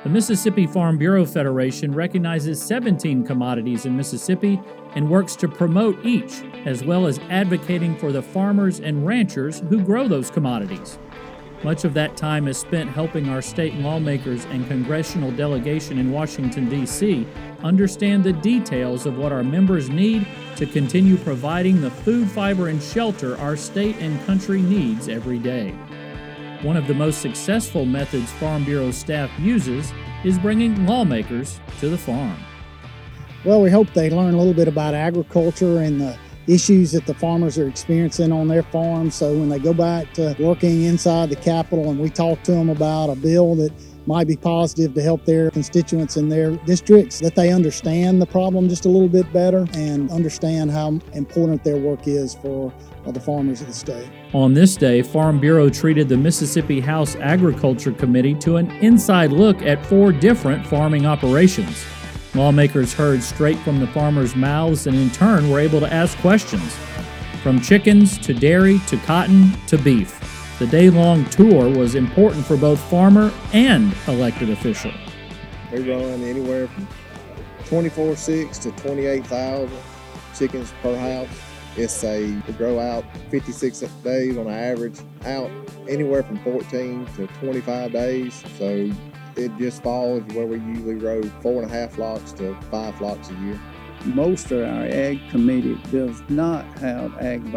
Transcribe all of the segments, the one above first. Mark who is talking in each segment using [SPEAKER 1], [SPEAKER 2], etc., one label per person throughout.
[SPEAKER 1] The Mississippi Farm Bureau Federation recognizes 17 commodities in Mississippi and works to promote each, as well as advocating for the farmers and ranchers who grow those commodities. Much of that time is spent helping our state lawmakers and congressional delegation in Washington, D.C. understand the details of what our members need to continue providing the food, fiber, and shelter our state and country needs every day. One of the most successful methods Farm Bureau staff uses is bringing lawmakers to the farm.
[SPEAKER 2] Well, we hope they learn a little bit about agriculture and the issues that the farmers are experiencing on their farms. So when they go back to working inside the Capitol and we talk to them about a bill that might be positive to help their constituents in their districts, that they understand the problem just a little bit better and understand how important their work is for the farmers of the state.
[SPEAKER 1] On this day, Farm Bureau treated the Mississippi House Agriculture Committee to an inside look at 4 different farming operations. Lawmakers heard straight from the farmers' mouths and in turn were able to ask questions. From chickens to dairy to cotton to beef, the day-long tour was important for both farmer and elected official.
[SPEAKER 3] We run anywhere from 24,600 to 28,000 chickens per house. We grow out 56 days on average, out anywhere from 14 to 25 days. So it just falls where we usually grow 4.5 flocks to 5 flocks a year.
[SPEAKER 4] Most of our ag committee does not have ag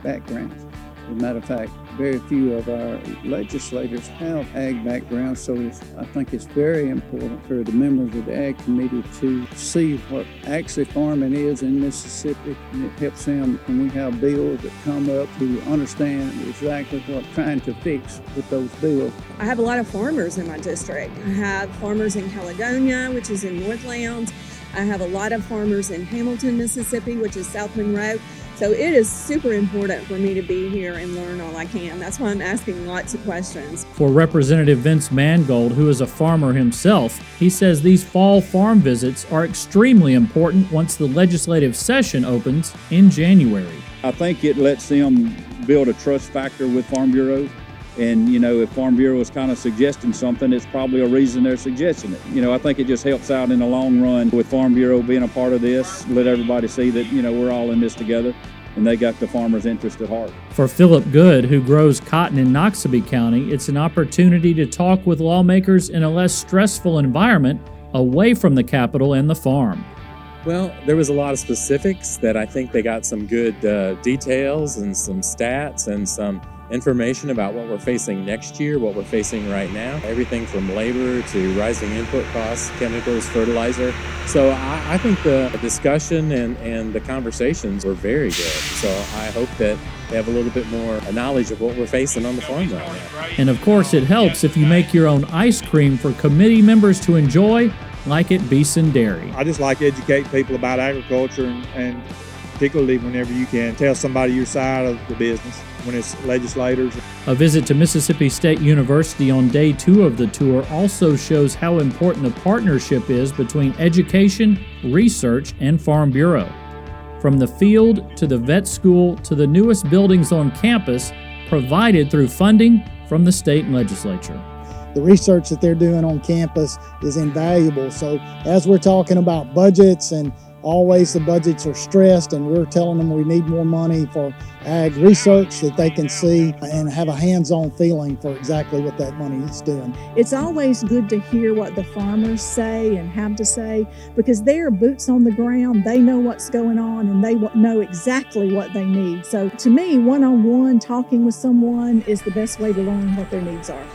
[SPEAKER 4] backgrounds. As a matter of fact, very few of our legislators have ag backgrounds, so I think it's very important for the members of the ag committee to see what actually farming is in Mississippi, and it helps them when we have bills that come up to understand exactly what we're trying to fix with those bills.
[SPEAKER 5] I have a lot of farmers in my district. I have farmers in Caledonia, which is in Northlands. I have a lot of farmers in Hamilton, Mississippi, which is South Monroe. So it is super important for me to be here and learn all I can. That's why I'm asking lots of questions.
[SPEAKER 1] For Representative Vince Mangold, who is a farmer himself, he says these fall farm visits are extremely important once the legislative session opens in January.
[SPEAKER 6] I think it lets them build a trust factor with Farm Bureau. And, if Farm Bureau is kind of suggesting something, it's probably a reason they're suggesting it. I think it just helps out in the long run with Farm Bureau being a part of this, let everybody see that, we're all in this together and they got the farmer's interest at heart.
[SPEAKER 1] For Philip Good, who grows cotton in Noxubee County, it's an opportunity to talk with lawmakers in a less stressful environment away from the Capitol and the farm.
[SPEAKER 7] Well, there was a lot of specifics that I think they got some good details and some stats and some information about what we're facing next year, what we're facing right now, everything from labor to rising input costs, chemicals, fertilizer. So I think the discussion and the conversations were very good. So I hope that they have a little bit more knowledge of what we're facing on the farm right now.
[SPEAKER 1] And of course, it helps if you make your own ice cream for committee members to enjoy, like at Beeson Dairy.
[SPEAKER 8] I just like to educate people about agriculture and particularly whenever you can tell somebody your side of the business, when it's legislators.
[SPEAKER 1] A visit to Mississippi State University on day 2 of the tour also shows how important the partnership is between education, research, and Farm Bureau. From the field to the vet school to the newest buildings on campus, provided through funding from the state legislature.
[SPEAKER 2] The research that they're doing on campus is invaluable. So as we're talking about budgets and always the budgets are stressed and we're telling them we need more money for ag research, that they can see and have a hands-on feeling for exactly what that money is doing.
[SPEAKER 9] It's always good to hear what the farmers say and have to say, because they're boots on the ground. They know what's going on and they know exactly what they need. So to me, one-on-one talking with someone is the best way to learn what their needs are.